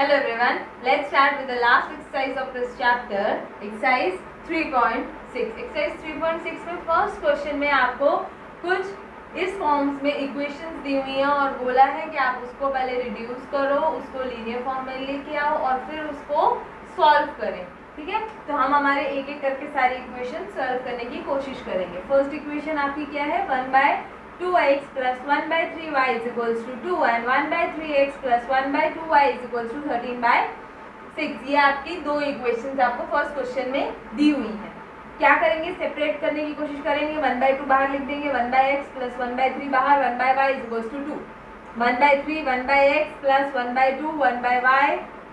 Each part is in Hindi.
Hello everyone, let's start with the last exercise of this chapter, exercise 3.6. Exercise 3.6 में फर्स्ट क्वेश्चन में आपको कुछ इस फॉर्म्स में इक्वेशंस दी हुई हैं और बोला है कि आप उसको पहले रिड्यूस करो, उसको लीनियर फॉर्म में लेके आओ और फिर उसको सॉल्व करें. ठीक है, तो हम हमारे एक एक करके सारी इक्वेशन सॉल्व करने की कोशिश करेंगे. फर्स्ट इक्वेशन आपकी क्या है, 1/2x plus 1/3y is equals to 2 and 1/3x plus 1/2y is equals to 13/6. ये आपकी दो इक्वेशंस आपको फर्स्ट क्वेश्चन में दी हुई हैं. क्या करेंगे, सेपरेट करने की कोशिश करेंगे. 1/2 बाहर लिख देंगे, 1/x plus 1/3 बाहर, 1/y is equals to 2. 1/3 1/x plus 1/2 1/y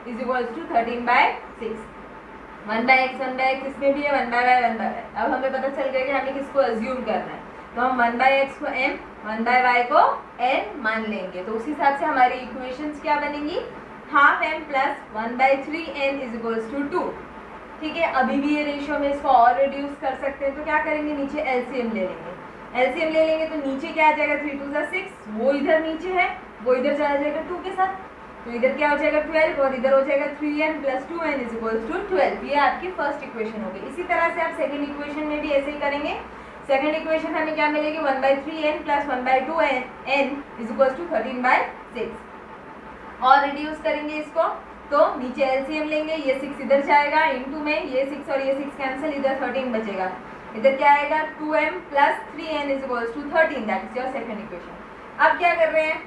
is equals to 13/6. 1/x 1/x इसमें भी है, 1/y 1/y. अब हमें पता चल गया कि हमें किसको अज्यूम करना है. तो हम 1/x को m, 1/y को n मान लेंगे. तो उसी हिसाब से हमारी इक्वेशंस क्या बनेंगी, half m plus 1/3n is equals to 2. ठीक है, अभी भी ये रेशियो में इसको और रिड्यूस कर सकते हैं. तो क्या करेंगे, नीचे एलसीएम ले लेंगे. एलसीएम ले लेंगे तो नीचे क्या आ जाएगा, 3 2 6, वो इधर नीचे है, वो इधर चला जाएगा 2 के साथ. तो इधर क्या हो जाएगा 12 और इधर हो जाएगा 3n plus 2n is equals to 12. ये आपकी फर्स्ट इक्वेशन हो गई. इसी तरह से आप सेकंड इक्वेशन में भी ऐसे ही करेंगे. सेकंड इक्वेशन हमें क्या मिलेगी, 1/3n plus 1/2n is equals to 13/6. और रिड्यूस करेंगे इसको तो नीचे एलसीएम लेंगे, ये 6 इधर जाएगा, इनटू में ये 6 और ये 6 कैंसिल, इधर 13 बचेगा. इधर क्या आएगा, 2m plus 3n is equals to 13. That is your second equation. अब क्या कर रहे हैं,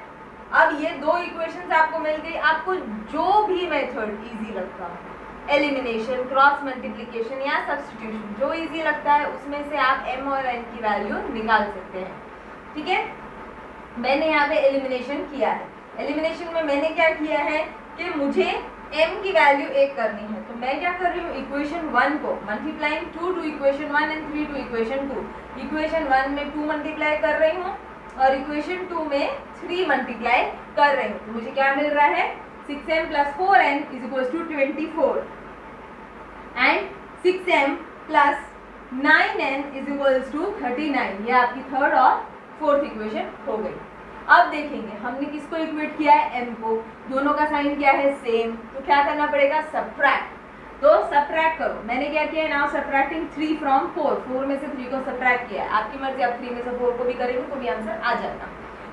अब ये दो इक्वेशंस आपको मिल गई. आपको जो भी मेथड इजी लगता है, एलिमिनेशन, क्रॉस मल्टीप्लिकेशन या सब्स्टिट्यूशन, जो इजी लगता है उसमें से आप m और n की वैल्यू निकाल सकते हैं. ठीक है, मैंने यहाँ पे एलिमिनेशन किया है. एलिमिनेशन में मैंने क्या किया है कि मुझे m की वैल्यू 1 करनी है. तो मैं क्या कर रही हूँ, इक्वेशन 1 को multiplying 2 to equation 1 and 3 to equation 2. Equation 1 में 2 मल्टीप्लाई कर रही हूँ और इक्वेशन 2 में 3 मल्टीप्लाई कर रही हूँ. तो मुझे क्या मिल रहा है, 6m plus 4n is equals to 24 and 6m plus 9n is equals to 39. ये आपकी थर्ड और फोर्थ इक्वेशन हो गई. अब देखेंगे हमने किसको इक्वेट किया है, m को. दोनों का साइन क्या है, सेम. तो क्या करना पड़ेगा, सबट्रैक्ट. तो सबट्रैक्ट करो. मैंने क्या किया है, नाउ सबट्रैक्टिंग 3 फ्रॉम 4. 4 में से 3 को सबट्रैक्ट किया है. आपकी मर्जी, आप 3 में से 4 को भी करेंगे तो भी आंसर आ जाएगा.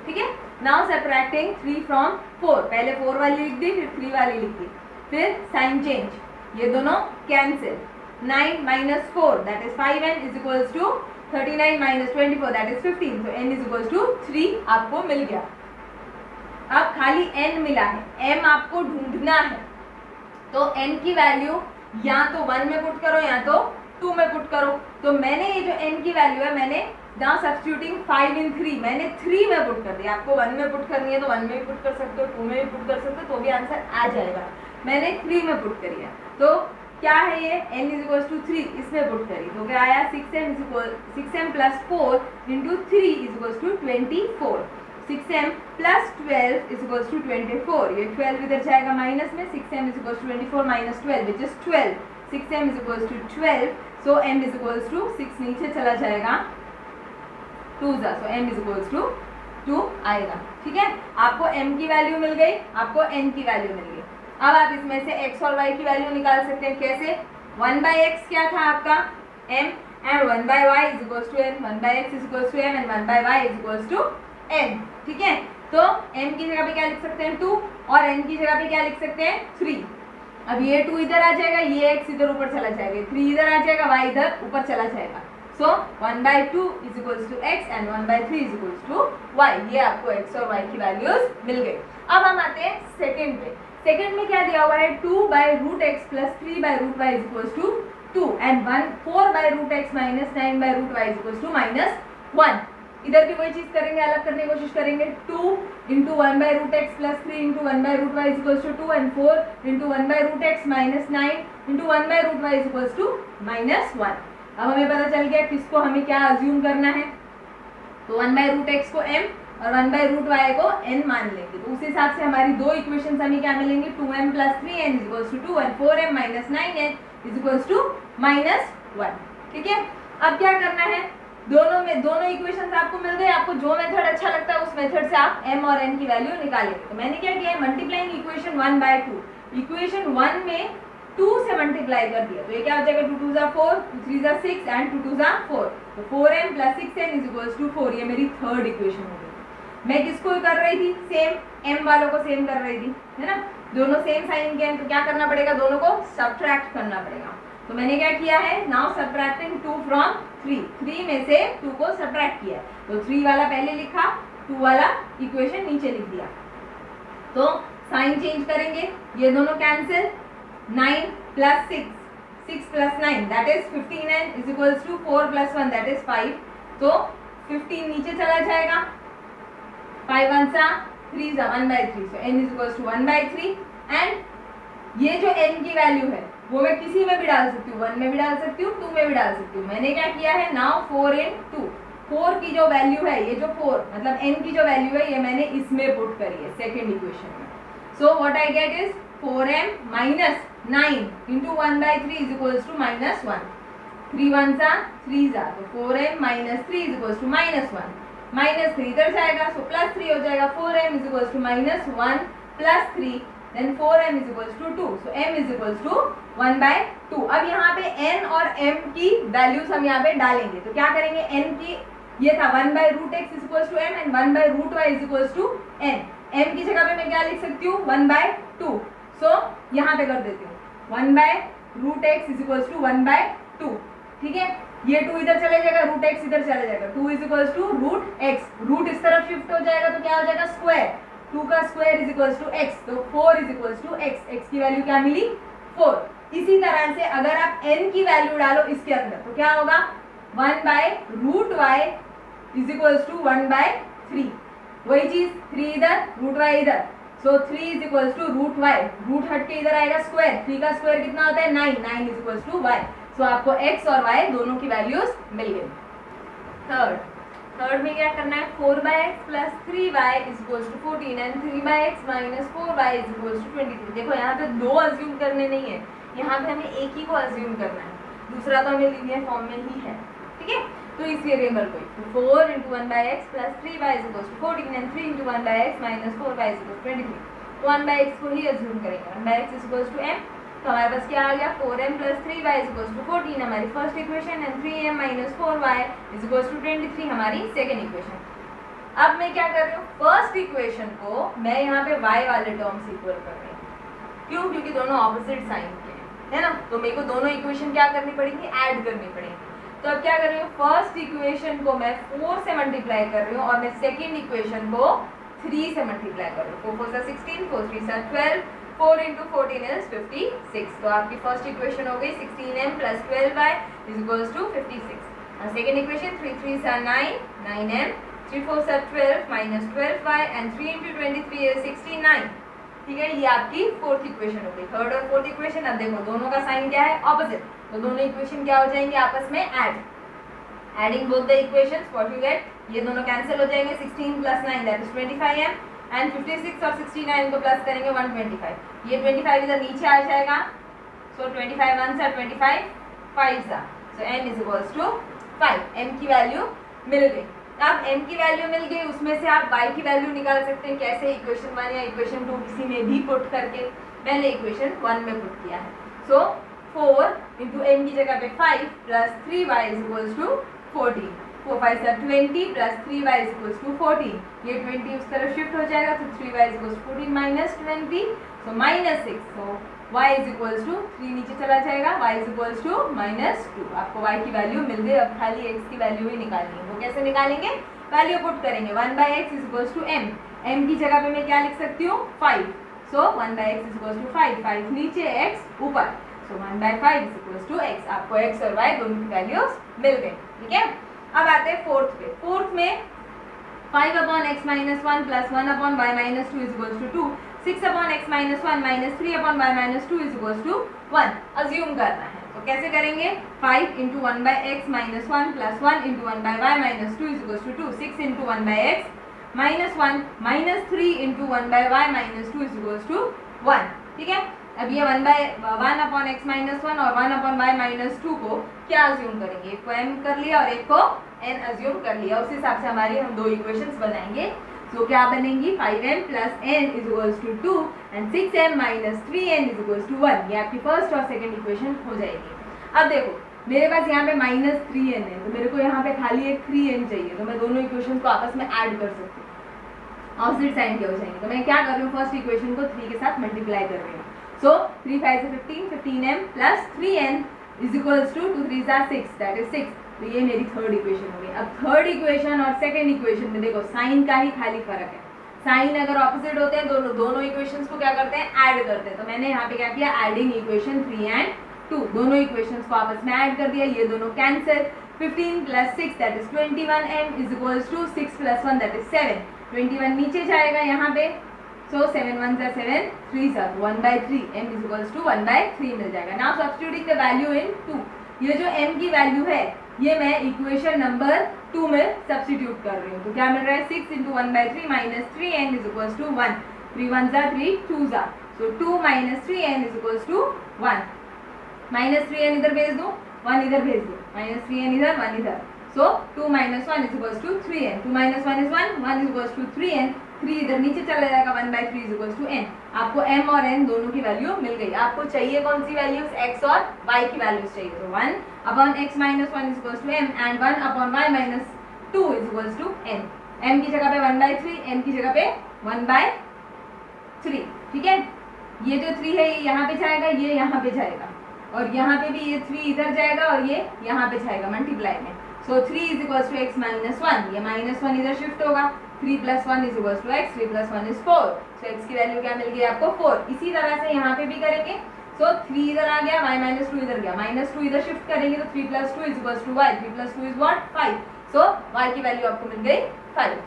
ठीक है, नाउ सबट्रैक्टिंग 3 फ्रॉम 4. पहले 4 वाली लिख दी, फिर 3 वाली लिख दी, फिर साइन चेंज, ये दोनों cancel. 9 minus 4 that is 5n is equals to 39 minus 24 that is 15. तो n इज इक्वल्स टू 3 आपको मिल गया. अब खाली n मिला है, m आपको ढूंढना है. तो n की वैल्यू या तो 1 में पुट करो या तो 2 में पुट करो. तो मैंने ये जो n की वैल्यू है, मैंने नाउ सब्स्टिट्यूटिंग 5 इन 3, मैंने 3 में पुट कर दिया. आपको 1 में पुट करनी है तो 1 में भी पुट कर सकते हो, 2 में भी पुट कर सकते हो, तो भी आंसर आ जाएगा. मैंने 3 में पुट करी है. तो क्या है ये, n इज इक्वल्स टू 3, इसमें पुट करी तो क्या आया, 6m plus 4 into 3 is equals to 24. 6m plus 12 is equals to 24. ये 12 इधर जाएगा माइनस में, 6m is equals to 24 minus 12 which is 12. 6m is equals to 12, so m is equals to 6 नीचे चला जाएगा, 2 so m is equals to 2 आएगा. ठीक है, आपको m की वैल्यू मिल गई, आपको n की वैल्यू मिल गई. अब आप इसमें से x और y की वैल्यू निकाल सकते हैं. कैसे, 1/x क्या था आपका, m and 1/y is equals to n. 1/x is equals to m and 1/y is equals to n. ठीक है, तो m की जगह पे क्या लिख सकते हैं, 2, और n की जगह पे क्या लिख सकते हैं, 3. अब ये 2 इधर आ जाएगा, ये x इधर ऊपर चला जाएगा, 3 इधर आ जाएगा, y इधर ऊपर चला जाएगा. So 1/2 is equals to x and 1/3 is equals to y. ये आपको x और y की वैल्यूज मिल गई. अब हम आते हैं सेकंड पे. सेकंड में क्या दिया हुआ है, 2/√x plus 3/√y is equals to 2 and 4/√x minus 9/√y is equals to -1. इधर भी वही चीज करेंगे, अलग करने की कोशिश करेंगे. 2 into 1/√x plus 3 into 1/√y is equals to 2 and 4 into 1/√x minus 9 into 1/√y is equals to -1. अब हमें पता चल गया किसको हमें क्या अज्यूम करना है. तो 1/√x को m और 1/√y को n मान लेंगे. तो उस हिसाब से हमारी दो इक्वेशंस हमें क्या मिलेंगी, 2m plus 3n is equals to 2 and 4m minus 9n is equals to -1. ठीक है, अब क्या करना है, दोनों इक्वेशंस आपको मिल गए. आपको जो मेथड अच्छा लगता है उस मेथड से आप m और n की वैल्यू निकालेंगे. तो मैंने क्या किया है, मल्टीप्लाइंग इक्वेशन 1/2 इक्वेशन 1 में 2 से मल्टीप्लाई कर दिया तो ये क्या हो जाएगा 2 2 जा 4, 2 3 जा 6 एंड 2 2 जा 4, तो 4m plus 6n is equals to 4। ये मेरी थर्ड इक्वेशन हो गई। मैं किसको कर रही थी, सेम m वालों को सेम कर रही थी, है ना, दोनों सेम साइन के हैं तो क्या करना पड़ेगा, दोनों को सब्ट्रैक्ट करना पड़ेगा। तो मैंने क्या किया है, नाउ सब्ट्रैक्टिंग 2 फ्रॉम 3, 3 में से 2 को सब्ट्रैक्ट किया, तो 3 वाला पहले लिखा, 2 वाला इक्वेशन नीचे लिख दिया। तो साइन चेंज करेंगे, ये दोनों cancel, 9 plus 6, 6 plus 9 that is 15n is equals to 4 plus 1 that is 5, तो 15 नीचे चला जाएगा, 5 1 सा 3 सा 1/3, so n is equals to 1/3 and ये जो n की वैल्यू है वो मैं किसी में भी डाल सकती हूँ, 1 में भी डाल सकती हूँ, 2 में भी डाल सकती हूँ। मैंने क्या किया है, नाउ 4 इन 2, 4 की जो वैल्यू है, ये जो 4 मतलब n की जो वैल्यू है ये मैंने इसमें पुट करी है सेकेंड इक्वेशन में। So what I get is 4m minus 9 into 1/3 is equals to -1, 3 1 सा 3 सा, तो 4m minus 3 is equals to -1, -3 इधर जाएगा सो +3 हो जाएगा, 4m is equals to -1 plus 3 then 4m is equals to 2, so m is equals to 1/2। अब यहाँ पे n और m की वैल्यूज हम यहाँ पे डालेंगे, तो क्या करेंगे, n की ये था 1/√x is equals to m and 1/√y is equals to n, m की जगह पे मैं क्या लिख सकती हूँ 1/2, सो यहाँ पे कर देती हूँ 1/√x is equals to 1/2, ठीक है, ये 2 इधर चले जाएगा, √x इधर चले जाएगा, 2 is equals to √x, root इस तरफ शिफ्ट हो जाएगा तो क्या हो जाएगा स्क्वायर, 2 का square is equals to x, तो 4 is equals to x, x की वैल्यू क्या मिली 4। इसी तरह से अगर आप n की वैल्यू डालो इसके अंदर तो क्या होगा 1/√y इज इक्वल्स टू 1/3, वही चीज 3 इधर √y इधर, so 3 is equals to √y, root हट के इधर आएगा स्क्वायर, 3 का स्क्वायर कितना होता है 9, 9 इज इक्वल्स टू y, सो आपको x और y दोनों की वैल्यूज मिल गई। थर्ड में क्या करना है, 4/x plus 3y is equals to 14 and 3/x minus 4y is equals to 23। देखो यहाँ पे 2 अज्यूम करने नहीं है, यहाँ पे हमें एक ही को अज्यूम करना है, दूसरा तो हमें लीनियर फॉर्म में ही है, ठीक है, तो इस वेरिएबल को 4 into 1/x plus 3y is equals to 14 and 3 into 1/x minus 4y is equals to 23, तो 1/x को ही अज्यूम करेंगे, 1/x is equals to m, तो हमारे पास क्या आ गया 4m plus 3y is equals to 14 हमारी first equation and 3m minus 4y is equals to 23 हमारी सेकेंड इक्वेशन। अब मैं क्या कर रही हूँ, फर्स्ट इक्वेशन को मैं यहाँ पे y वाले टर्म से इक्वल कर रही हूँ, क्यों, क्योंकि दोनों ऑपोजिट साइन के हैं, है ना, तो मेरे को दोनों इक्वेशन क्या करनी पड़ेगी, ऐड करनी पड़ेगी। तो अब क्या कर रही हूँ, फर्स्ट इक्वेशन को मैं 4 से मल्टीप्लाई कर रही हूँ और मैं सेकेंड इक्वेशन को 3 से मल्टीप्लाई कर रही हूँ, 4 4 सा 16, 4 3 सा 12, 4 इंटू 14 इज 56, तो आपकी फर्स्ट इक्वेशन हो गई 16m plus 12y is equals to 56। और सेकेंड इक्वेशन 3 3 सा 9, 9m, 3 4 सा 12 minus 12y and 3 into 23 is 69, ठीक है, ये आपकी फोर्थ इक्वेशन हो गई। थर्ड और फोर्थ इक्वेशन, अब देखो दोनों का साइन क्या है, ऑपोजिट, तो दोनों इक्वेशन क्या हो जाएंगे आपस में add, adding both the equations what you gate, ये दोनों कैंसिल हो जाएंगे, 16 plus 9 that is 25m and 56 और 69 को प्लस करेंगे 125, ये 25 इधर नीचे आ जाएगा, सो 25 1 सा 25 5 सा, so m is equals to 5, m की वैल्यू मिल गई। अब m की वैल्यू मिल गई, उसमें से आप y की वैल्यू निकाल सकते हैं, कैसे, इक्वेशन 1 या इक्वेशन 2 किसी में भी पुट करके, मैंने इक्वेशन 1 में पुट किया है, सो 4 इंटू m की जगह पे 5 plus 3y is equals to 14, 4 5 सा 20 plus 3y is equals to 14, ये 20 उस तरफ शिफ्ट हो जाएगा तो 3y is equals to 14 minus 20, so -6, so y is equals to 3 नीचे चला जाएगा, y इज इक्वल्स टू -2। आपको y की वैल्यू मिल गई, अब खाली x की वैल्यू ही निकालनी है, वो कैसे निकालेंगे, वैल्यू पुट करेंगे, 1/x is equals to m, m की जगह पे मैं क्या लिख सकती हूँ 5, सो 1/x इज इक्वल्स टू 5, 5 नीचे x ऊपर, सो 1/5 इज इक्वल्स टू x, आपको x और y दोनों की वैल्यूज मिल गई, ठीक है। अब आते हैं फोर्थ पे, फोर्थ में 5/x minus 1 plus 1/y minus 2 is equals to 2, 6/x minus 1 minus 3/y minus 2 is equals to 1, assume करना है, तो कैसे करेंगे, 5 into 1/x minus 1 plus 1 into 1/y minus 2 is equals to 2, 6 into 1/x minus 1 minus 3 into 1/y minus 2 is equals to 1, ठीक है। अब ये 1/1/x minus 1 और 1/y minus 2 को क्या अज्यूम करेंगे, एक को m कर लिया और एक को n अज्यूम कर लिया, उस हिसाब से हमारी हम दो इक्वेशंस बनाएंगे। सो क्या बनेंगी 5m plus n is equals to 2 and 6m minus 3n is equals to 1। ये आपकी फर्स्ट और सेकंड इक्वेशन हो जाएगी। अब देखो मेरे पास यहाँ पे माइनस 3n है, तो मेरे को यहाँ पे खाली एक 3n चाहिए, तो मैं दोनों इक्वेशन को आपस में ऐड कर सकती हूँ, ऑपोजिट साइन के हो जाएंगे। तो मैं क्या कर रही हूँ, फर्स्ट इक्वेशन को 3 के साथ मल्टीप्लाई कर रही हूँ। सो 3 5 से 15, 15m plus 3n is equals to 2 3 6, that is 6। तो ये मेरी थर्ड इक्वेशन हो गई। अब थर्ड इक्वेशन और सेकंड इक्वेशन में देखो साइन का ही खाली फर्क है। साइन अगर ऑपोजिट होते हैं दोनों इक्वेशंस को क्या करते हैं, ऐड करते हैं। तो मैंने यहाँ पे क्या किया, एडिंग इक्वेशन 3 एंड 2, दोनों इक्वेशंस को आपस में ऐड कर दिया, ये दोनों cancel. 15 plus 6 that is 21m is equals to 6 plus 1 that is 7। 21 नीचे जाएगा यहाँ पे, सो 7 1 जा 7, 3 जा 1/3, m इज इक्वल्स टू 1/3 मिल जाएगा। Now substituting the value in 2, ये जो m की वैल्यू है ये मैं इक्वेशन नंबर 2 में सब्स्टिट्यूट कर रही हूँ। तो क्या मिल रहा है, 6 into 1/3 minus 3n is equals to 1, 3 1 जा 3, 2 जा, so 2 minus 3n is equals to 1। Minus 3n इधर भेज दो, 1 इधर भेज दो, माइनस 3n इधर, 1 इधर, so 2 minus 1 is equals to 3n, 2 minus 1 is 1, 1 is equals to 3n, 3 इधर नीचे चला जाएगा, 1/3 इज इक्वल्स टू n। आपको m और n दोनों की वैल्यू मिल गई। आपको चाहिए कौन सी वैल्यूज, x और y की वैल्यूज चाहिए। तो 1 upon x minus 1 is equals to m and 1 upon y minus 2 is equals to n। m की जगह पे 1/3, n की जगह पे 1/3, ठीक है। ये जो 3 है ये यहाँ पे जाएगा, ये यहाँ पे जाएगा, और यहाँ पे भी ये 3 इधर जाएगा और ये यहाँ पे जाएगा मल्टीप्लाई में। So 3 is equals to x minus 1, ये माइनस 1 इधर शिफ्ट होगा, 3 plus 1 is equals to x, 3 plus 1 is 4। So x की वैल्यू क्या मिल गई आपको, 4। इसी तरह से यहाँ पे भी करेंगे। सो 3 इधर आ गया, y माइनस 2 इधर गया, माइनस 2 इधर शिफ्ट करेंगे तो 3 plus 2 is equals to y, 3 plus 2 is what, 5। So y की वैल्यू आपको मिल गई 5।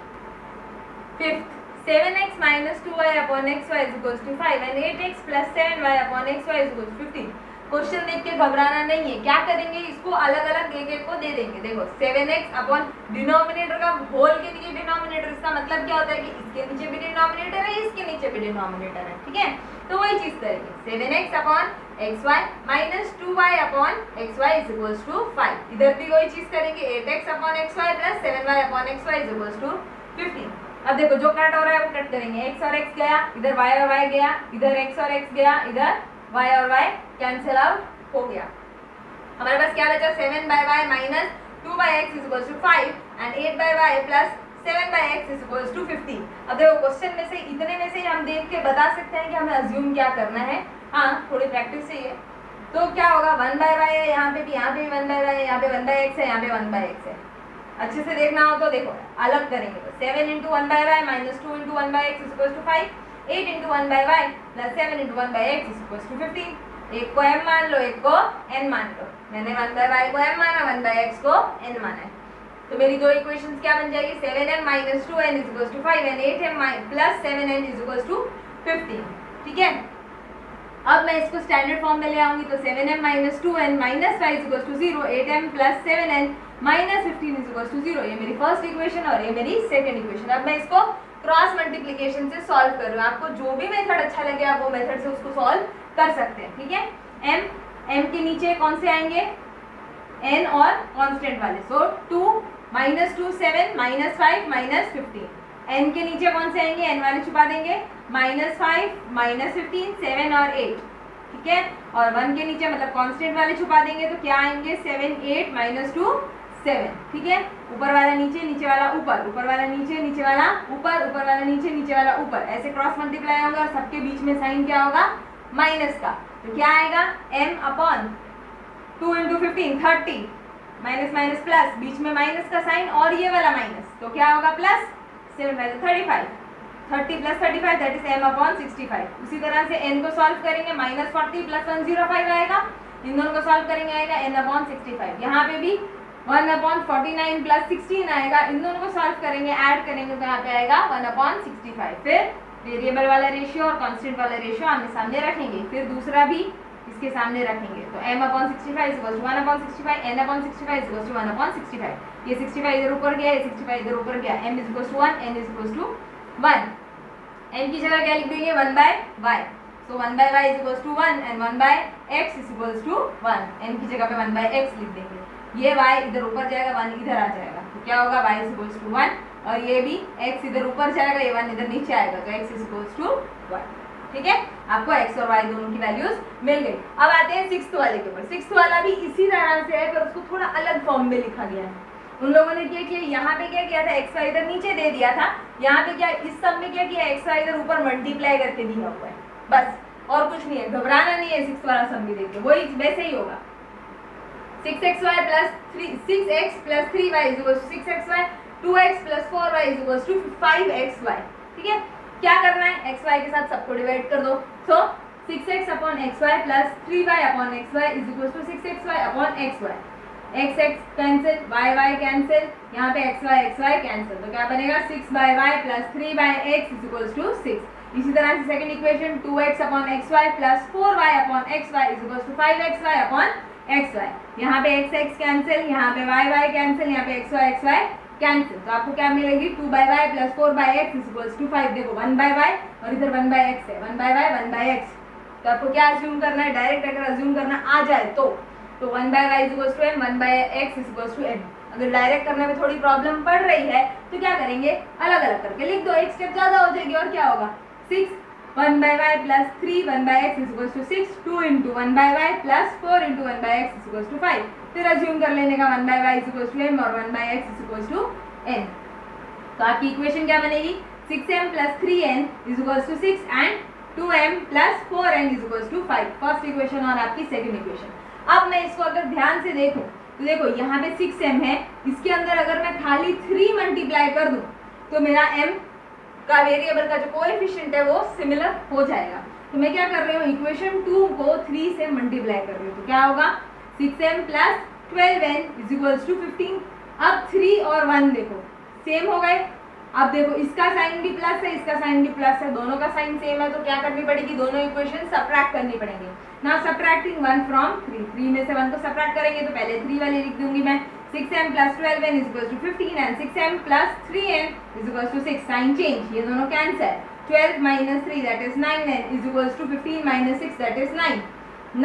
Fifth, 7x minus 2y upon xy is equals to 5 and 8x plus 7y upon xy is equals to 15। Question देख के घबराना नहीं है, क्या करेंगे, इसको अलग अलग एक एक को दे देंगे। देखो 7x अपॉन डिनोमिनेटर का होल के नीचे डिनोमिनेटर, इसका मतलब क्या होता है कि इसके नीचे भी डिनोमिनेटर है, इसके नीचे भी डिनोमिनेटर है, ठीक है। तो वही चीज करेंगे, 7x upon xy minus 2y upon xy is equals to 5। इधर भी वही चीज करेंगे, 8x upon xy plus 7y upon xy is equals to 15। अब देखो जो कट हो रहा है वो कट करेंगे, x और x गया, इधर y और y गया, इधर x और x गया, इधर y और y कैंसिल आउट हो गया। हमारे पास क्या बचा, 7/y minus 2/x is equals to 5 and 8/y plus 7/x is equals to 15। अब देखो क्वेश्चन में से इतने में से हम देख के बता सकते हैं कि हमें अज्यूम क्या करना है। हाँ, थोड़ी प्रैक्टिस चाहिए। तो क्या होगा, 1/y है, यहाँ पे भी 1/y है, यहाँ पे 1/x है, यहाँ पे 1/x है। अच्छे से देखना हो तो देखो अलग करेंगे, तो 7 into 1/y minus 2 into 1/x is equals to 5, 8 into 1/y plus 7 into 1/x is equals to 15। एक को m मान लो, एक को n मान लो। मैंने 1/y को m माना, 1/x को n माना है। तो मेरी दो इक्वेशंस क्या बन जाएगी, 7m minus 2n is equals to 5 and 8m plus 7n is equals to 15, ठीक है। अब मैं इसको स्टैंडर्ड फॉर्म में ले आऊंगी, तो 7m minus 2n minus 5 is equals to 0, 8m plus 7n minus 15 is equals to 0। ये मेरी फर्स्ट इक्वेशन और ये मेरी सेकंड इक्वेशन। अब मैं इसको क्रॉस मल्टीप्लिकेशन से सॉल्व कर रही हूँ। आपको जो भी मेथड अच्छा लगे आप वो मेथड से उसको सॉल्व कर सकते हैं, ठीक है। m के नीचे कौन से आएंगे, n और कांस्टेंट वाले। सो 2 माइनस 2 7 माइनस 5 माइनस 15। n के नीचे कौन से आएंगे, n वाले छुपा देंगे, माइनस 5 माइनस 15 7 और 8, ठीक है। और 1 के नीचे मतलब कांस्टेंट वाले छुपा देंगे तो क्या आएंगे, 7 8 माइनस 2 7, ठीक है। ऊपर वाला नीचे, नीचे वाला ऊपर, ऊपर वाला नीचे, नीचे वाला ऊपर, ऊपर वाला नीचे, नीचे वाला ऊपर, ऐसे क्रॉस मल्टीप्लाई होंगे और सबके बीच में साइन क्या होगा, माइनस का। तो क्या आएगा, m upon 2 into 15 30 minus minus plus, बीच में माइनस का साइन और ये वाला माइनस, तो क्या होगा plus 7 35, 30 plus 35 that is m upon 65। उसी तरह से n को सॉल्व करेंगे, माइनस 40 प्लस 105 आएगा, इन दोनों को सॉल्व करेंगे आएगा n अपॉन 65। यहाँ पे भी 1 अपॉन 49 प्लस 16 आएगा, इन दोनों को सॉल्व करेंगे ऐड करेंगे तो यहाँ पे आएगा 1 अपॉन 65। फिर वेरिएबल वाला रेशियो और कांस्टेंट वाला रेशियो आमने सामने रखेंगे, फिर दूसरा भी इसके सामने रखेंगे, तो m upon 65 is equal to 1 upon 65, n upon 65 is equal to 1 upon 65। ये 65 इधर ऊपर गया, ये 65 इधर ऊपर गया, m is equal to 1, n is equal to 1। n की जगह क्या लिख देंगे, 1/y, so 1/y is equal to 1 and 1/x is equal to 1। n की जगह पे 1/x लिख देंगे, ये y इधर ऊपर जाएगा, 1 इधर आ जाएगा, तो क्या होगा, y इज इक्वल टू 1 और ये भी x इधर ऊपर जाएगा, ये 1 इधर नीचे आएगा, तो x इज इक्वल्स टू 1। ठीक है, आपको x और y दोनों की वैल्यूज मिल गई। अब आते हैं सिक्स्थ वाले के ऊपर। सिक्स्थ वाला भी इसी तरह से है, पर उसको थोड़ा अलग फॉर्म में लिखा गया है। उन लोगों ने क्या किया, यहाँ पे क्या किया था, एक्स वाई इधर नीचे दे दिया था, यहाँ पे क्या इस सब में क्या किया, एक्स वाई इधर ऊपर मल्टीप्लाई करके दिया हुआ है, बस और कुछ नहीं है, घबराना नहीं है। सिक्स वाला सम भी देखिए वही वैसे ही होगा। 6xy plus 6x plus 3y is equal to 6xy, 2x plus 4y is equal to 5xy। ठीक है, क्या करना है, xy के साथ सबको डिवाइड कर दो। तो 6x upon xy plus 3y upon xy is equal to 6xy upon xy। x x cancel, y y cancel, यहाँ पे xy कैंसिल, तो क्या बनेगा 6y plus 3x is equal to 6। इसी तरह से second equation 2x upon xy plus 4y upon xy is equal to 5xy upon xy। यहाँ पे x x कैंसिल, यहाँ पे y y कैंसिल, यहाँ पे xy कैंसिल, तो आपको क्या मिलेगी 2y plus 4x is equal to 5। देखो 1y और इधर 1x है, 1y 1x, तो आपको क्या अज्यूम करना है, डायरेक्ट अगर अज्यूम करना आ जाए तो 1y is equal to m, 1x is equal to n। अगर डायरेक्ट करने में थोड़ी प्रॉब्लम पड़ रही है तो क्या करेंगे, अलग अलग करके लिख दो, एक स्टेप ज्यादा हो जाएगी। और क्या होगा 6 1y plus 3 1x is equal to 6, 2 into 1y plus 4 into 1x is equal to 5। फिर अज्यूम कर लेने का 1y is equal to m और 1x is equal to n। तो आपकी इक्वेशन क्या बनेगी, 6m plus 3n is equal to 6 and 2m plus 4n is equal to 5। First equation और आपकी सेकंड इक्वेशन। अब मैं इसको अगर ध्यान से देखूं तो देखो यहाँ पे 6m है, इसके अंदर अगर मैं खाली 3 मल्टीप्लाई कर दूं तो मेरा m का वेरिएबल का जो कोएफिशिएंट है वो सिमिलर हो जाएगा। तो मैं क्या कर रही हूँ, इक्वेशन 2 को 3 से मल्टीप्लाई कर रही हूँ, तो क्या होगा 6m plus 12n is equals to 15। अब 3 और 1 देखो सेम हो गए। अब देखो इसका साइन भी प्लस है, इसका साइन भी प्लस है, दोनों का साइन सेम है, तो क्या करनी पड़ेगी, दोनों इक्वेशन सब्ट्रैक्ट करनी पड़ेंगी। नाउ सब्ट्रैक्टिंग 1 फ्रॉम 3 में से 1 को सब्ट्रैक्ट करेंगे तो पहले 3 वाली लिख दूंगी मैं, 6m plus 12n is equal to 15 and 6m plus 3n is equal to 6। Sign change, ये दोनों cancel, 12 minus 3 that is 9n is equal to 15 minus 6 that is 9,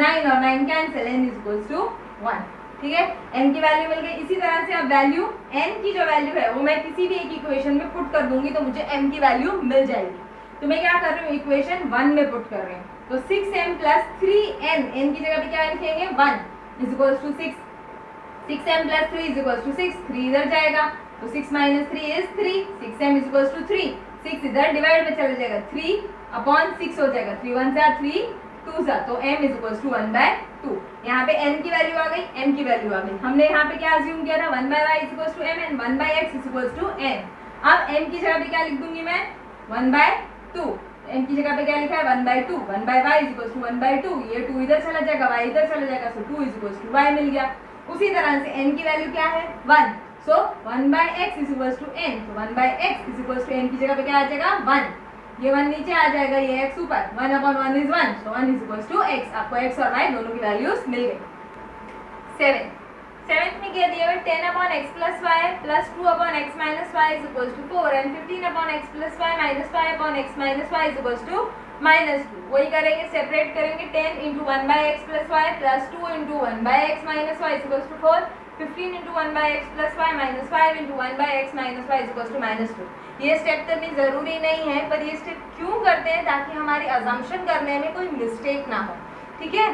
9 और 9 cancel, n is equal to 1। ठीक है, n की वैल्यू मिल गई। इसी तरह से अब वैल्यू n की जो वैल्यू है वो मैं किसी भी एक इक्वेशन में पुट कर दूंगी तो मुझे m की वैल्यू मिल जाएगी। तो मैं क्या कर रही हूँ, इक्वेशन 1 में पुट कर रही हूँ, तो 6m प्लस 3n, n की जगह पे क्या लिखेंगे 1 is equal to 6, 6m plus 3 is equal to 6, 3 इधर जाएगा तो 6 minus 3 is 3, 6m is equal to 3, 6 इधर डिवाइड में चला जाएगा, 3 अपॉन 6 हो जाएगा, 3 1 जा 3 2 जा, तो m इज इक्वल टू 1/2। यहाँ पे n की वैल्यू आ गई, m की वैल्यू आ गई। हमने यहाँ पे क्या अज्यूम किया था, 1/y is equal to m and 1/x is equal to n। अब m की जगह पे क्या लिख दूंगी मैं 1/2, m की जगह पे क्या लिखा है 1/2, 1/y इज इक्वल टू 1/2, ये 2 इधर चला जाएगा, y इधर चला जाएगा, सो 2 इज इक्वल टू y मिल गया। उसी तरह से n की वैल्यू क्या है 1, so 1/x is equal to n, तो 1/x is equal to n की जगह पे क्या आ जाएगा 1, ये 1 नीचे आ जाएगा, ये x ऊपर, 1 upon 1 is 1, so 1 is equal to x। आपको x और y दोनों की वैल्यूज मिल गई। 7th में क्या दिया हुआ 10 upon x plus y plus 2 upon x minus y is equal to 4 and 15 upon x plus y minus 5 upon x minus y is equal to -2। वही करेंगे, सेपरेट करेंगे, 10 into 1/x plus y plus 2 into 1/x minus y is equal to 4, 15 into 1/x plus y minus 5 into 1/x minus y is equal to -2। ये स्टेप करनी ज़रूरी नहीं है, पर ये स्टेप क्यों करते हैं, ताकि हमारी अजम्पशन करने में कोई मिस्टेक ना हो। ठीक है,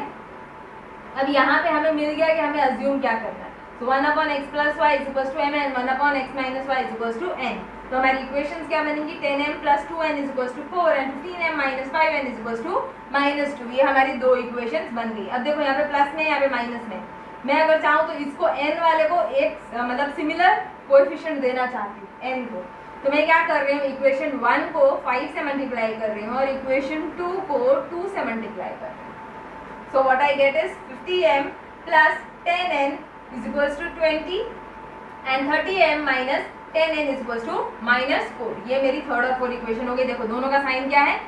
अब यहाँ पे हमें मिल गया कि हमें अज्यूम क्या करना है। So 1 upon x plus y is equal to m and 1 upon x minus y is equal to n। तो हमारी इक्वेशंस क्या बनेंगी, 10m plus 2n is equal to 4 and 15m minus 5n is equal to -2। ये हमारी दो इक्वेशंस बन गई। अब देखो यहाँ पे प्लस में, यहाँ पे माइनस में, मैं अगर चाहूँ तो इसको n वाले को एक मतलब सिमिलर कोएफिशिएंट देना चाहती हूँ n को, तो मैं क्या कर रही हूँ, इक्वेशन 1 को 5 से मल्टीप्लाई कर रही हूँ और इक्वेशन 2 को 2 से मल्टीप्लाई कर रही हूँ। So what I get is 50m plus 10n is equals to 20 and 30m minus 10n is equals to -4। ये मेरी थर्ड और फोर्थ इक्वेशन हो गई। देखो दोनों का साइन क्या है,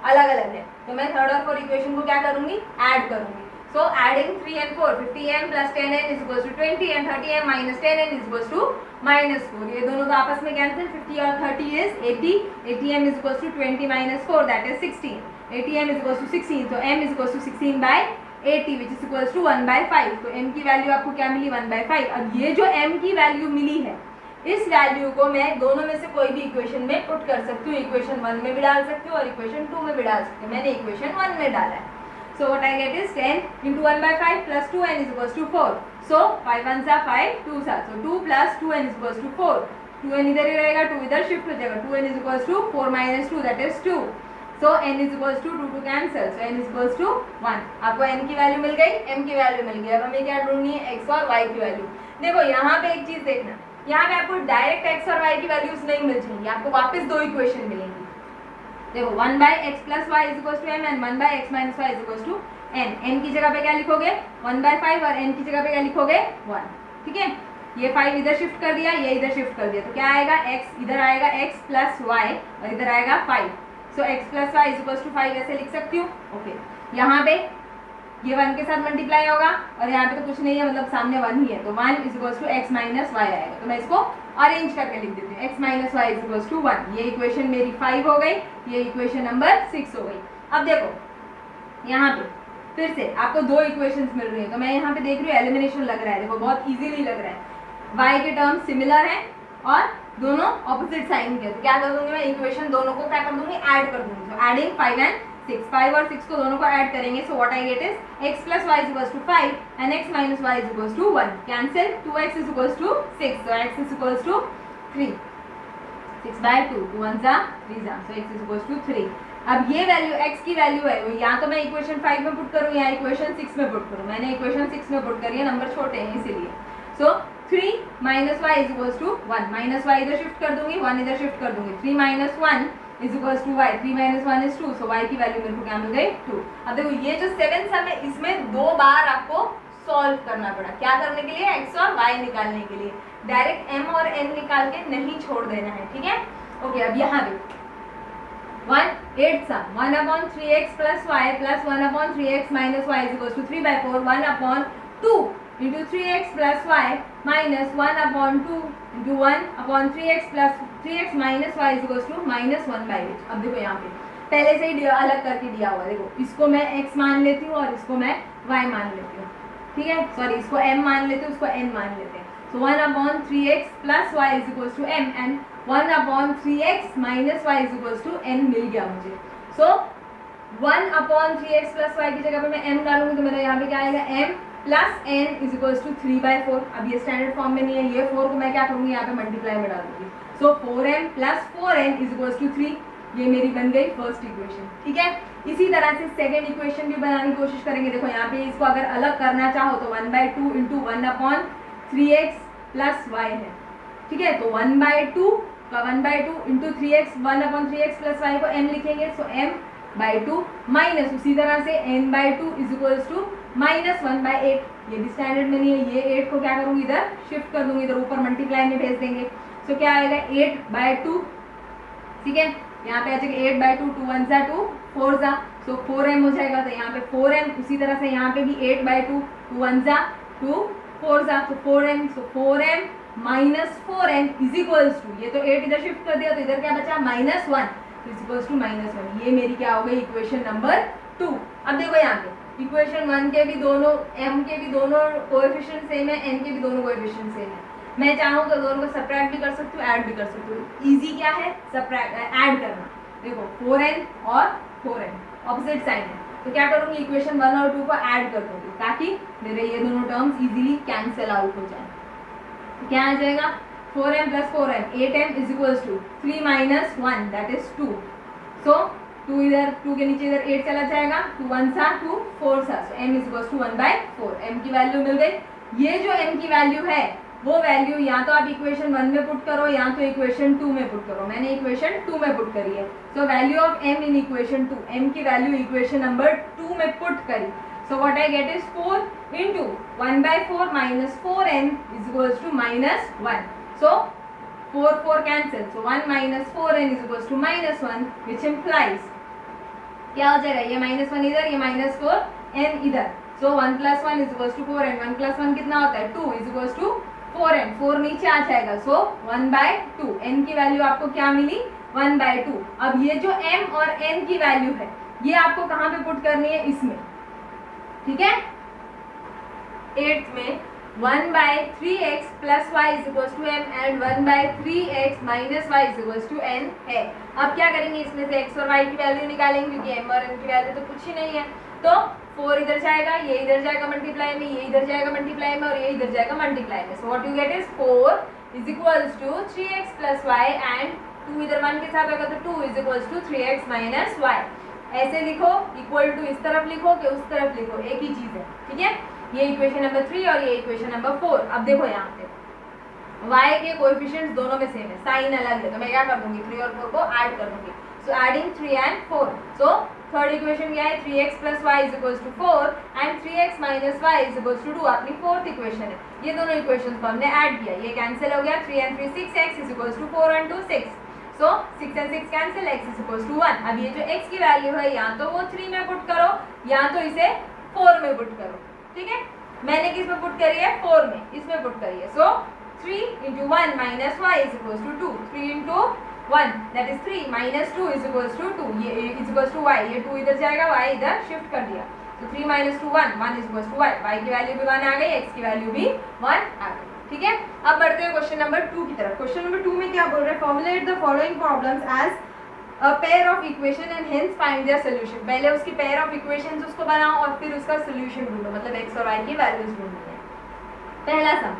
अलग अलग है, तो मैं थर्ड और फोर्थ इक्वेशन को क्या करूंगी, ऐड करूंगी। So adding 3 and 4, 50m plus 10n is equals to 20 and 30m minus 10n is equals to -4। ये दोनों तो आपस में कैंसिल, 50 और 30 is 80, 80m is equals to 20 minus 4 that is 16, 80m is equals to 16, so m is equals to 16/80 which is equals to 1/5। तो m की वैल्यू आपको क्या मिली 1/5। अब ये जो m की वैल्यू मिली है इस वैल्यू को मैं दोनों में से कोई भी इक्वेशन में पुट कर सकती हूँ, इक्वेशन 1 में भी डाल सकती हूँ और इक्वेशन 2 में भी डाल सकती हूँ। मैंने इक्वेशन 1 में डाला है। So what I get is 10 into 1 by 5 plus 2n is equals to 4. So 5 1s are 5, 2s are. So 2 plus 2n is equals to 4. 2n इधर ही रहेगा, 2 इधर शिफ्ट हो जाएगा. 2n is equals to 4 minus 2, that is 2. So n is equals to 2 to cancel. So n is equals to 1. आपको n की वैल्यू मिल गई, m की वैल्यू मिल गई. अब हमें क्या ढूंढनी है, x और y की वैल्यू. देखो यहाँ पे एक चीज देखना, यहाँ पे आपको डायरेक्ट x और y की वैल्यूज नहीं मिल जाएंगी, आपको वापस दो इक्वेशन मिलेंगी. देखो 1 by x plus y is equals to m and 1 by x minus y is equals to n. n की जगह पे क्या लिखोगे 1 by 5 और n की जगह पे क्या लिखोगे 1. ठीक है, ये 5 इधर शिफ्ट कर दिया, ये इधर शिफ्ट कर दिया, तो क्या आएगा x इधर आएगा x plus y और इधर आएगा 5. सो x plus y is equals to 5 ऐसे लिख सकती हूँ. ओके, यहाँ पे ये 1 के साथ मल्टीप्लाई होगा और यहाँ पे तो कुछ नहीं है, मतलब सामने 1 ही है, तो 1 is equals to x minus y आएगा. तो मैं इसको अरेंज करके लिख देती हूँ, x minus y is equals to 1. ये इक्वेशन मेरी 5 हो गई, ये इक्वेशन नंबर 6 हो गई. अब देखो यहाँ पे फिर से आपको दो इक्वेशंस मिल रही है, तो मैं यहाँ पे देख रही हूँ एलिमिनेशन लग रहा है. देखो बहुत इजीली लग रहा है, y के टर्म सिमिलर है और दोनों ऑपोजिट साइन के, तो क्या कर दूंगी मैं, इक्वेशन दोनों को क्या कर दूंगी, ऐड कर दूंगी. तो एडिंग 5 and 6, 5 और 6 को दोनों को ऐड करेंगे. सो what I get is x plus y is equals to 5 and x minus y is equals to 1. Cancel, 2x is equals to 6, so x is equals to 3. 6 by 2, 2 1s are 3s are, so x is equals to 3. अब ये वैल्यू x की वैल्यू है, या तो मैं इक्वेशन 5 में पुट करूँ या इक्वेशन 6 में पुट करूँ. मैंने इक्वेशन 6 में पुट करी है, नंबर छोटे हैं इसीलिए. सो 3 minus y is equals to 1. Minus y इधर शिफ्ट कर दूंगी, 1 इधर शिफ्ट कर दूंगी. 3 minus 1 is equals to y. 3 minus 1 is 2. So y की वैल्यू मेरे को क्या मिल गई, 2. अब देखो ये जो 7 सम है, इसमें दो बार आपको सॉल्व करना पड़ा. क्या करने के लिए, x और y निकालने के लिए. डायरेक्ट m और n निकाल के नहीं छोड़ देना है. ठीक है, ओके. अब यहाँ पे 1/8 सम 1 upon 3x plus y plus 1 upon 3x minus y is equals to 3/4. 1 upon 2 into 3x plus y minus 1 upon 2 into 1 upon 3x plus 3x minus y is equals to minus 1/8. अब देखो यहाँ पे पहले से ही अलग करके दिया हुआ है. देखो इसको मैं x मान लेती हूँ और इसको मैं y मान लेती हूँ. ठीक है, सॉरी, इसको m मान लेते हैं, उसको n मान लेते हैं. So 1 upon 3x plus y is equals to m and 1 upon 3x minus y is equals to n मिल गया मुझे. So 1 upon 3x plus y की जगह पे मैं m डालूंगी, तो मेरा यहाँ पे क्या आएगा, m plus n is equals to 3/4. अब ये स्टैंडर्ड फॉर्म में नहीं है, ये 4 को मैं क्या करूँगी, यहाँ पे मल्टीप्लाई में डाल दूँगी. So 4m plus 4n is equals to 3. ये मेरी बन गई फर्स्ट इक्वेशन. ठीक है, इसी तरह से सेकेंड इक्वेशन भी बनाने की कोशिश करेंगे. देखो यहाँ पे इसको अगर अलग करना चाहो तो 1/2 into 1 upon 3x plus y है. ठीक है, तो 1/2 का 1/2 into 3x 1 upon 3x plus y को m लिखेंगे. सो m/2 माइनस उसी तरह से n/2 is equals to minus 1/8. ये भी स्टैंडर्ड में नहीं है, ये 8 को क्या करूँगी, इधर शिफ्ट कर दूंगी, इधर ऊपर मल्टीप्लाई में भेज देंगे. सो क्या आएगा 8/2. ठीक है, यहाँ पे आ जाएगा 8/2, 2 1s are 2 4s are, so 4m हो जाएगा. तो यहाँ पे 4m, उसी तरह से यहाँ पे भी 8/2, 2 1s are 2 4s are, तो 4m. So 4m minus 4n is equals to, ये तो 8 इधर शिफ्ट कर दिया, तो इधर क्या बचा, -1 इज इक्वल्स टू -1. ये मेरी क्या हो गई, इक्वेशन नंबर 2. अब देखो यहाँ पे इक्वेशन 1 के भी दोनों, m के भी दोनों कोएफिशिएंट सेम है, n के भी दोनों कोएफिशिएंट सेम है. मैं चाहूँ तो दोनों को सब्ट्रैक्ट भी कर सकती हूँ, ऐड भी कर सकती हूँ. इजी क्या है, ऐड करना. देखो 4n और 4n ऑपोजिट साइन है, तो क्या करूँगी, इक्वेशन 1 और 2 को ऐड कर दूँगी ताकि मेरे ये दोनों टर्म्स इजीली कैंसिल आउट हो जाए. तो क्या आ जाएगा, 4m plus 4m 8m is equals to 3 minus 1 that is 2. So 2 इधर, 2 के नीचे इधर 8 चला जाएगा, 2 1s are 2 4s are, so m is equals to 1/4. m की वैल्यू मिल गई. ये जो m की वैल्यू है वो वैल्यू या तो आप इक्वेशन 1 में पुट करो या तो इक्वेशन 2 में पुट करो. मैंने इक्वेशन 2 में पुट करी है. So value of m in equation 2, m की वैल्यू इक्वेशन नंबर 2 में पुट करी. So what I get is 4 into 1/4 minus 4n is equals to -1. So 4 4 cancel, so 1 minus 4n is equals to -1 which implies क्या हो जाएगा, ये -1 इधर, ये -4n इधर. So 1 plus 1 is equals to 4n. 1 plus 1 कितना होता है, 2 इज इक्वल्स टू 4n. 4 नीचे आ जाएगा, सो 1/2. n की वैल्यू आपको क्या मिली, 1/2. अब ये जो m और n की वैल्यू है ये आपको कहाँ पे पुट करनी है, इसमें. ठीक है, 8th में 1/3x plus y is equal to m and 1/3x minus y is equal to n है। अब क्या करेंगे, इसमें से x और y की वैल्यू निकालेंगे क्योंकि m और n की वैल्यू तो कुछ ही नहीं है। तो 4 इधर जाएगा, ये इधर जाएगा मल्टीप्लाई में, ये इधर जाएगा मल्टीप्लाई में और ये इधर जाएगा मल्टीप्लाई में। So what you get is 4 is equals to 3x plus y and 2 इधर 1 के साथ होगा तो 2 is equals to 3x minus y. ऐसे लिखो, इक्वल टू इस तरफ लिखो कि उस तरफ लिखो, एक ही चीज है, ठीक है। ये इक्वेशन नंबर 3 और ये इक्वेशन नंबर 4। अब देखो यहाँ पे y के कोएफिशिएंट्स दोनों में सेम है, साइन अलग है, तो मैं क्या कर दूंगी 3 और 4 को ऐड कर दूंगी। So adding 3 and 4, so third equation क्या है 3x plus y is equals to 4 and 3x minus y is equals to 2। अपनी फोर्थ इक्वेशन है। ये दोनों इक्वेशंस को हमने ऐड किया, ये कैंसिल हो गया, 3 and 3 6x is equals to 4 and 2 6। सो 6 and 6 cancel, x is equals to 1। अब ये जो x की वैल्यू है या तो वो 3 में पुट करो या तो इसे 4 में पुट करो, ठीक है। मैंने किस में पुट करी है, 4 में, इसमें पुट करी है। सो 3 into 1 minus y is equals to 2, 3 into 1 that is 3 minus 2 is equals to 2, ये is equals to y, ये 2 इधर जाएगा, y इधर शिफ्ट कर दिया। तो 3 minus 2 1, 1 is equals to y, y की वैल्यू भी 1 आ गई, x की वैल्यू भी 1 आ गई, ठीक है। अब बढ़ते हैं क्वेश्चन नंबर 2 की तरफ। क्वेश्चन नंबर 2 में क्या बोल रहे हैं, formulate the following problems as a pair of equation and hence find their solution। पहले उसकी pair of equations उसको बनाओ और फिर उसका solution ढूंढो, मतलब x और y की वैल्यूज ढूंढनी है। पहला सम,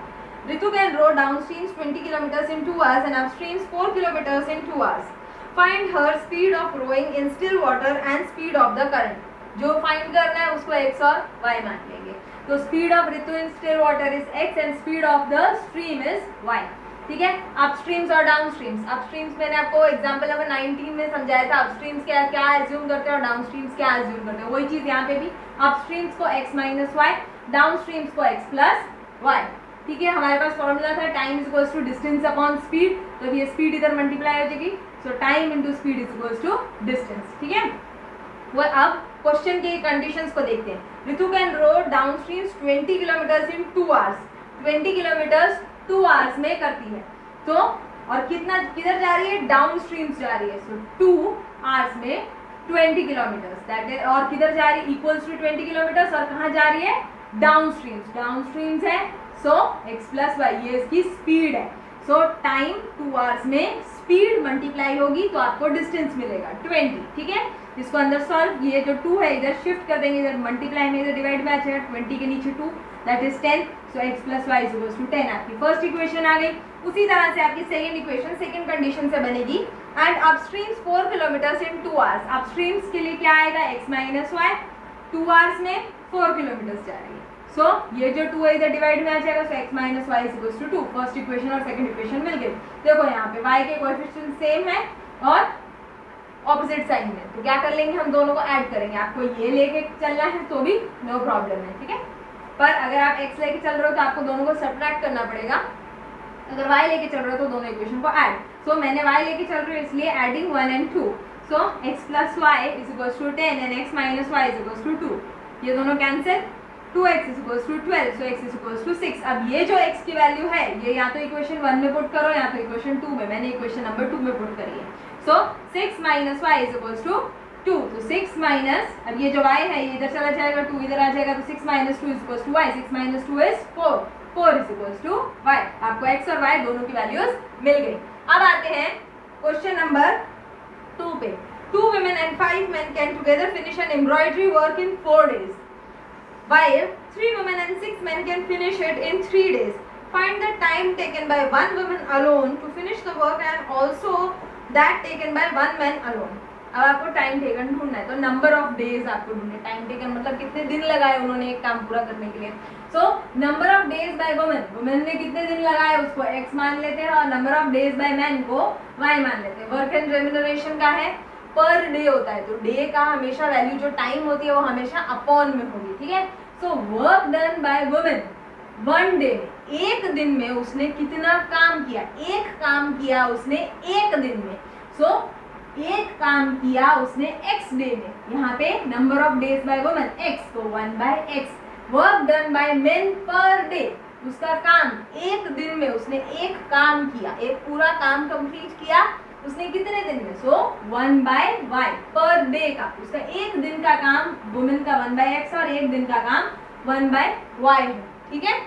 Ritu can row downstreams 20 kilometers in 2 hours and upstreams 4 kilometers in 2 hours. Find her speed of rowing in still water and speed of the current। जो फाइंड करना है उसको x और y मान लेंगे। तो speed of Ritu in still water is x and speed of the stream is y, ठीक है। अपस्ट्रीम्स और डाउनस्ट्रीम्स, अपस्ट्रीम्स मैंने आपको एग्जांपल नंबर 19 में समझाया था, अपस्ट्रीम्स क्या क्या एज्यूम करते हैं और डाउनस्ट्रीम्स क्या एज्यूम करते हैं, वही चीज यहाँ पे भी। अपस्ट्रीम्स को x माइनस वाई, डाउनस्ट्रीम्स को x प्लस वाई, ठीक है। हमारे पास फॉर्मूला था time is equals to distance upon speed, तो ये स्पीड इधर मल्टीप्लाई हो जाएगी, so time into speed is equals to distance, ठीक है। वो अब क्वेश्चन के कंडीशंस को देखते हैं। Ritu can row downstreams 20 kilometres in 2 hours, 20 kilometres 2 hours में करती है। तो और कितना किधर जा रही है, डाउन स्ट्रीम्स जा रही है, सो 2 आवर्स में 20 किलोमीटर्स दैट इज, और किधर जा रही है इक्वल्स टू 20 किलोमीटर्स, और कहाँ जा रही है, डाउन स्ट्रीम्स है। सो x प्लस वाई ये इसकी स्पीड है। सो टाइम 2 आवर्स में स्पीड मल्टीप्लाई होगी तो आपको डिस्टेंस मिलेगा 20, ठीक है। इसको अंदर सॉल्व, ये जो 2 है इधर शिफ्ट कर देंगे, इधर मल्टीप्लाई में इधर डिवाइड में आ जाएगा, 20 के नीचे 2 that is 10। So x plus y is equals to 10, आपकी फर्स्ट इक्वेशन आ गई। उसी तरह से आपकी सेकंड इक्वेशन सेकंड कंडीशन से बनेगी, एंड अपस्ट्रीम्स 4 किलोमीटर्स इन 2 आवर्स। अपस्ट्रीम्स के लिए क्या आएगा, x माइनस वाई, 2 आवर्स में 4 किलोमीटर्स जा रही है। सो ये जो 2 है इधर डिवाइड में आ जाएगा, so x minus y is equals to 2, first equation और सेकंड इक्वेशन मिल गई। देखो यहाँ पे y के कोएफिशिएंट सेम है और ऑपोजिट साइन में, तो क्या कर लेंगे हम दोनों को ऐड करेंगे। आपको ये लेके चलना है तो भी नो प्रॉब्लम है, ठीक है। पर अगर आप x लेके चल रहे हो तो आपको दोनों को सब्ट्रैक्ट करना पड़ेगा, अगर y लेके चल रहे हो तो दोनों इक्वेशन को ऐड। सो मैंने y लेके चल रही हूँ इसलिए adding 1 and 2, so x plus y is equals to 10 and x minus y is equals to 2, ये दोनों cancel, 2x is equals to 12, so x is equals to 6। अब ये जो x की वैल्यू है ये या तो इक्वेशन 1 में पुट करो या तो इक्वेशन 2 में, मैंने इक्वेशन नंबर 2 में पुट करी है। So 6 minus y is equals to 2, तो 6 माइनस, अब ये जो y है ये इधर चला जाएगा, 2 इधर आ जाएगा, तो 6 minus 2 is equals to y, 6 minus 2 is 4, 4 is equals to y। आपको x और y दोनों की वैल्यूज मिल गई। अब आते हैं क्वेश्चन नंबर 2 पे। 2 women and 5 men can together finish an embroidery work in 4 days, while 3 women and 6 men can finish it in 3 days. Find the time taken by 1 woman alone to finish the work and also that taken by 1 man alone. अब आपको टाइम टेकन ढूंढना है, तो नंबर ऑफ डेज आपको ढूंढना है। टाइम टेकन मतलब कितने दिन लगाए उन्होंने एक काम पूरा करने के लिए। So number of days by women, women ने कितने दिन लगाए उसको x मान लेते हैं, और number of days by man को y मान लेते हैं। वर्क एंड रेम्यूनरेशन का है पर डे होता है, तो डे का हमेशा वैल्यू जो टाइम होती है वो हमेशा अपॉन में होगी, ठीक है। So work done by women 1 day, एक दिन में उसने कितना काम किया, एक काम किया उसने एक दिन में। सो एक काम किया उसने x डे में, यहाँ पे number of days by women x, तो 1/x। Work done by main per day, उसका काम एक दिन में उसने एक काम किया, एक पूरा काम कंप्लीट किया उसने कितने दिन में, सो 1/y पर डे का, उसका एक दिन का काम वुमेन का 1/x और एक दिन का काम 1/y है, ठीक है।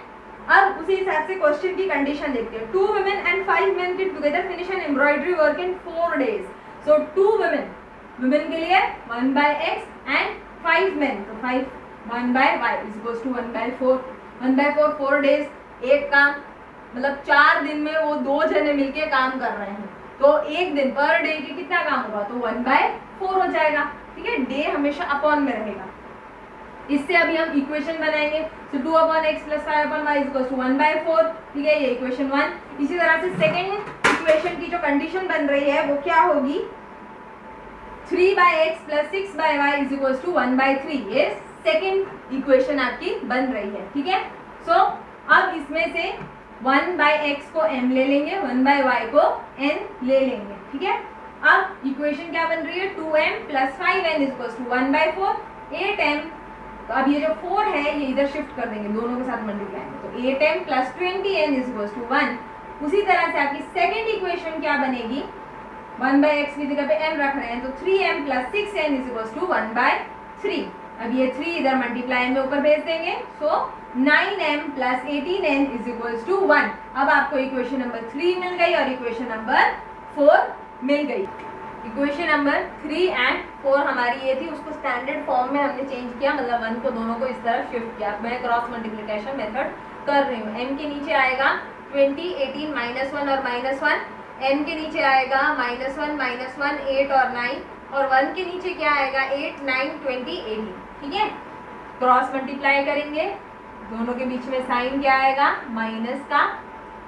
अब उसी हिसाब से क्वेश्चन की कंडीशन देखते हैं. 2 women and 5 men can together finish an embroidery work in 4 days. So 2 women, women के लिए 1 by x and 5 men, तो 5 1 by y is equals to 1 by 4. 1 by 4 4 days, एक काम मतलब 4 दिन में वो 2 जने मिलके काम कर रहे हैं, तो एक दिन पर डे के कितना काम होगा, तो 1 by 4 हो जाएगा. ठीक है, डे हमेशा अपॉन में रहेगा. इससे अभी हम इक्वेशन बनाएंगे. So 2 upon x plus 5 upon y is to 1 by 4. ठीक है, ये इक्वेशन 1. इसी तरह से सेकेंड इक्वेशन की जो कंडीशन बन रही है वो क्या होगी, 3 by x plus 6 by y is equal to 1 by 3. ये सेकेंड इक्वेशन आपकी बन रही है. ठीक है, सो अब इसमें से 1 by x को m ले लेंगे, 1 by y को n ले लेंगे. ठीक है, अब इक्वेशन क्या बन रही है, 2m plus 5n is equal to 1 by 4 8m. तो अब ये जो 4 है ये इधर शिफ्ट कर देंगे, दोनों के साथ मल्टीप्लाई में, तो 8m plus 20n is equal to 1. उसी तरह से आपकी सेकेंड इक्वेशन क्या बनेगी, 1 by x की जगह पे m रख रहे हैं, तो 3m plus 6n is equal to 1 by 3. अब ये 3 इधर मल्टीप्लाई में ऊपर भेज देंगे, so 9m plus 18n is equal to 1. अब आपको इक्वेशन नंबर 3 मिल गई और इक्वेशन नंबर 4 मिल गई. इक्वेशन नंबर 3 एंड 4 हमारी ये थी, उसको स्टैंडर्ड फॉर्म में हमने चेंज किया, मतलब 1 को दोनों को इस तरफ शिफ्ट किया. मैं क्रॉस मल्टीप्लिकेशन मेथड कर रही हूँ. m के नीचे आएगा 20 18 -1 और -1, n के नीचे आएगा -1 -1 8 और 9, और 1 के नीचे क्या आएगा 8 9 20 18. ठीक है, क्रॉस मल्टीप्लाई करेंगे, दोनों के बीच में साइन क्या आएगा, माइनस का.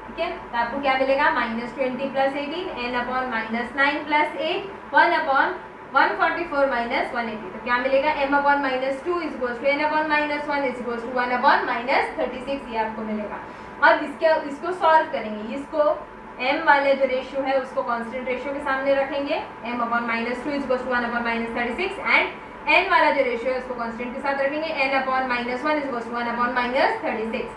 ठीक है, तो आपको क्या मिलेगा, -20 plus 18 n upon -9 plus 8 1 upon 144 minus 180. तो क्या मिलेगा, m upon -2 is equal to n upon -1 is equal to 1 upon -36. ये आपको मिलेगा. अब इसको सॉल्व करेंगे. इसको m वाले जो रेशियो है उसको कांस्टेंट रेशियो के सामने रखेंगे, m upon -2 is equal to 1 upon -36, and n वाला जो रेशियो है उसको कांस्टेंट के साथ रखेंगे, n upon -1 is equal to 1 upon -36.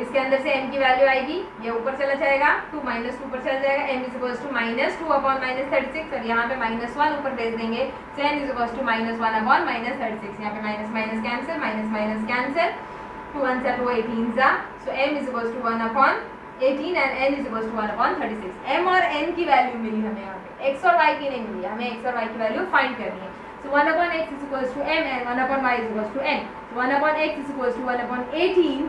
इसके अंदर से m की वैल्यू आएगी, ये ऊपर चला जाएगा, 2 -2 ऊपर चला जाएगा, m is equal to -2 upon -36, और यहाँ पे -1 ऊपर भेज देंगे, so n is equal to -1 upon -36. यहाँ पे minus minus cancel, minus minus cancel, 2 1 2 18 जा, so m is equal to 1 upon 18 and n is equal to 1 upon 36. m और n की वैल्यू मिली हमें, यहाँ पे x और y की नहीं मिली, हमें x और y की वैल्यू फाइंड करनी है. so 1 upon x is equal to m and 1 upon y is equal to n. so 1 upon x is equal to 1 upon 18,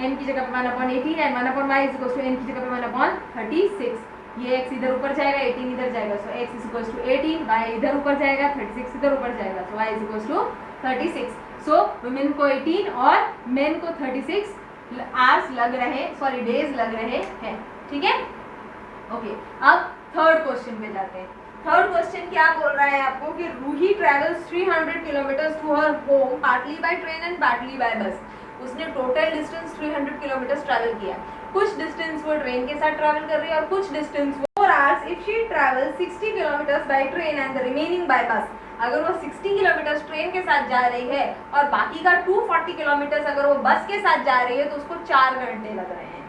n की जगह पे 1 upon 18 and 1 upon y is equal to n की जगह पे 1 अपॉन 36. ये x इधर ऊपर जाएगा, 18 इधर जाएगा, so x is equal to 18, y इधर ऊपर जाएगा, 36 इधर ऊपर जाएगा, so y is equal to 36. So वुमेन को 18 और मेन को 36 आवर्स लग रहे, सॉरी डेज लग रहे हैं. ठीक है, ओके. अब थर्ड क्वेश्चन पे जाते हैं. थर्ड क्वेश्चन क्या बोल रहा है आपको कि Ruhi travels 300 kilometres to her home partly by train and partly by bus. उसने टोटल डिस्टेंस 300 किलोमीटर्स ट्रैवल किया. कुछ डिस्टेंस वो ट्रेन के साथ ट्रैवल कर रही है और कुछ distance 4 hours if she travel 60 kilometres by train and the remaining by bus. अगर वो 60 किलोमीटर्स ट्रेन के साथ जा रही है और बाकी का 240 किलोमीटर्स अगर वो बस के साथ जा रही है तो उसको 4 घंटे लग रहे हैं.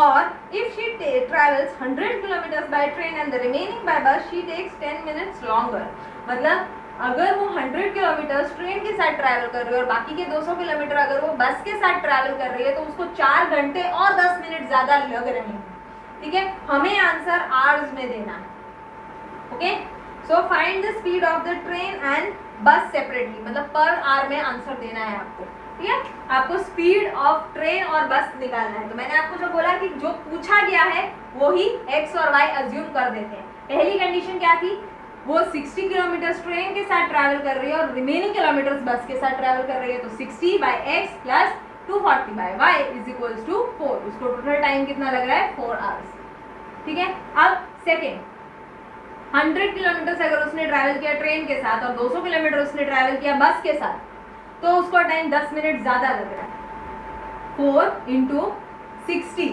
और if she travels 100 kilometres by train and the remaining by bus she takes 10 minutes longer. मतलब अगर वो 100 किलोमीटर्स ट्रेन के साथ ट्रैवल कर रही है और बाकी के 200 किलोमीटर अगर वो बस के साथ ट्रैवल कर रही है तो उसको 4 घंटे और 10 मिनट ज़्यादा लग रहे हैं. ठीक है, हमें आंसर आवर्स में देना है. Okay, so find the speed of the train and बस सेपरेटली, मतलब पर आवर में आंसर देना है आपको. ठीक है, आपको स्पीड ऑफ ट्रेन और बस निकालना है. तो मैंने आपको जो बोला कि जो पूछा गया है वो ही x और y अज्यूम कर देते हैं. पहली कंडीशन क्या थी, वो 60 किलोमीटर्स ट्रेन के साथ ट्रैवल कर रही है और रिमेनिंग किलोमीटर्स बस के साथ ट्रैवल कर रही है, तो 60 by x plus 240 by y is equals to 4. उसको टोटल टाइम कितना लग रहा है, 4 आवर्स. ठीक है, अब सेकेंड, 100 किलोमीटर्स अगर उसने ट्रैवल किया ट्रेन के साथ और 200 किलोमीटर उसने ट्रैवल किया बस के साथ, तो उसको टाइम 10 मिनट ज़्यादा लग रहा है. 4 इंटू 60,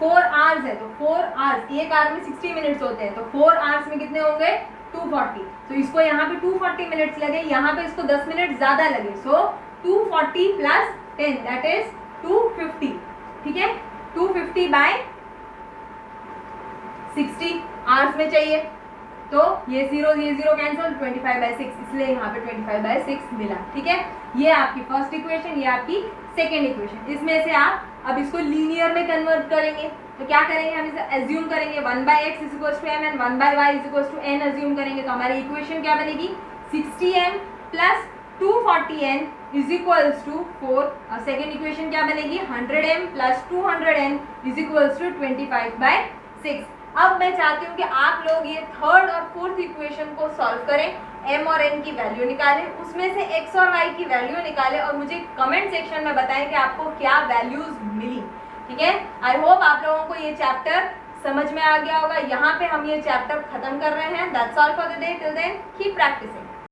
4 आवर्स है, तो 4 आवर्स, एक आवर में 60 मिनट्स होते हैं, तो 4 आवर्स में कितने होंगे, 240. तो इसको यहाँ पे 240 मिनट्स लगे, यहाँ पे इसको 10 मिनट ज़्यादा लगे, सो 240 प्लस 10 दैट इज 250. ठीक है, 250 बाय 60 आवर्स में चाहिए. तो ये 0 कैंसिल, 25/6, इसलिए यहाँ पे 25/6 मिला। ठीक है, ये आपकी फर्स्ट इक्वेशन, ये आपकी सेकेंड इक्वेशन। इसमें से आप अब इसको लीनियर में कन्वर्ट करेंगे, तो क्या करेंगे, हम इसे एज्यूम करेंगे 1/x = m and 1/y = n assume करेंगे, तो हमारी इक्वेशन क्या बनेगी, 60m + 240n = 4। और सेकेंड इक्वेशन क्या बनेगी, 100m + 200n = 25/6। अब मैं चाहती हूँ कि आप लोग ये थर्ड और फोर्थ इक्वेशन को सॉल्व करें, m और n की वैल्यू निकालें, उसमें से x और y की वैल्यू निकालें और मुझे कमेंट सेक्शन में बताएं कि आपको क्या वैल्यूज मिली। ठीक है, आई होप आप लोगों को ये चैप्टर समझ में आ गया होगा। यहाँ पे हम ये चैप्टर खत्म कर रहे हैं। That's all for the day, till then keep practising.